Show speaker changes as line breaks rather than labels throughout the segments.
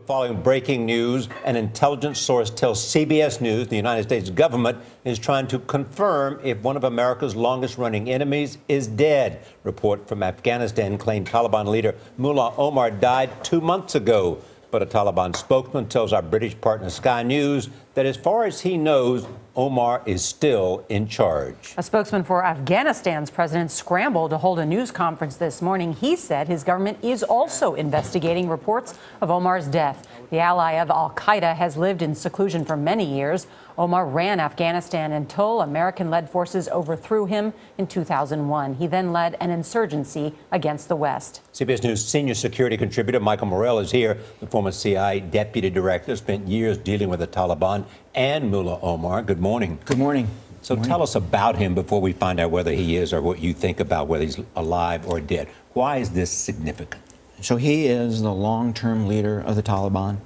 Following breaking news, an intelligence source tells CBS News the United States government is trying to confirm if one of America's longest-running enemies is dead. Report from Afghanistan claimed Taliban leader Mullah Omar died 2 months ago. But a Taliban spokesman tells our British partner Sky News that as far as he knows, Omar is still in charge.
A spokesman for Afghanistan's president scrambled to hold a news conference this morning. He said his government is also investigating reports of Omar's death. The ally of al-Qaeda has lived in seclusion for many years. Omar ran Afghanistan until American-led forces overthrew him in 2001. He then led an insurgency against the West.
CBS News senior security contributor Michael Morell is here. The former CIA deputy director spent years dealing with the Taliban and Mullah Omar. Good morning.
Good morning.
So tell us about him before we find out whether he is or what you think about whether he's alive or dead. Why is this significant?
So he is the long-term leader of the Taliban,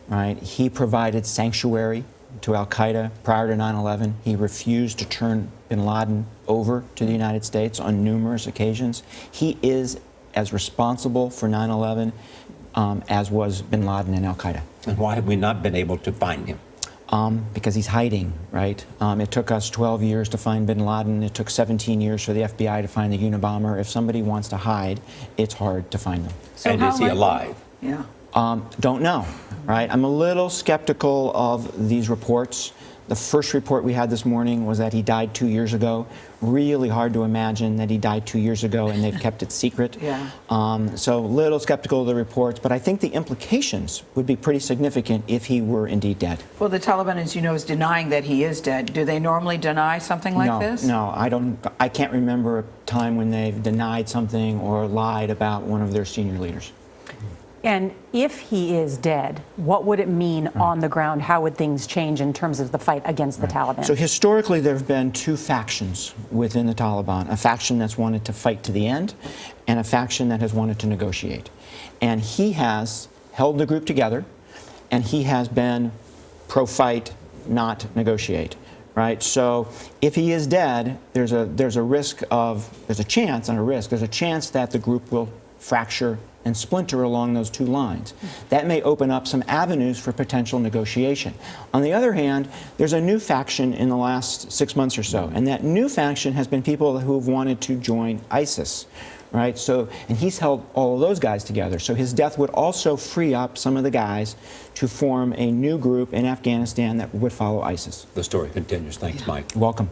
right? He provided sanctuary to al-Qaeda prior to 9/11. He refused to turn bin Laden over to the United States on numerous occasions. He is as responsible for 9/11 as was bin Laden and al-Qaeda.
And why have we not been able to find him?
Because he's hiding, right? It took us 12 years to find bin Laden. It took 17 years for the FBI to find the Unabomber. If somebody wants to hide, it's hard to find them.
So and is he alive?
Yeah.
Don't know, right? I'm a little skeptical of these reports. The first report we had this morning was that he died 2 years ago. Really hard to imagine that he died 2 years ago and they've kept it secret.
Yeah.
So a little skeptical of the reports, but I think the implications would be pretty significant if he were indeed dead.
Well, the Taliban, as you know, is denying that he is dead. Do they normally deny something like this?
No, I can't remember a time when they've denied something or lied about one of their senior leaders.
And if he is dead, what would it mean on the ground? How would things change in terms of the fight against the Taliban?
So historically, there have been two factions within the Taliban, a faction that's wanted to fight to the end and a faction that has wanted to negotiate. And he has held the group together, and he has been pro-fight, not negotiate. Right. So if he is dead, there's a chance that the group will fracture and splinter along those two lines. That may open up some avenues for potential negotiation. On the other hand, there's a new faction in the last 6 months or so, and that new faction has been people who have wanted to join ISIS. Right? So, and he's held all of those guys together. So his death would also free up some of the guys to form a new group in Afghanistan that would follow ISIS.
The story continues. Thanks, Mike.
Welcome.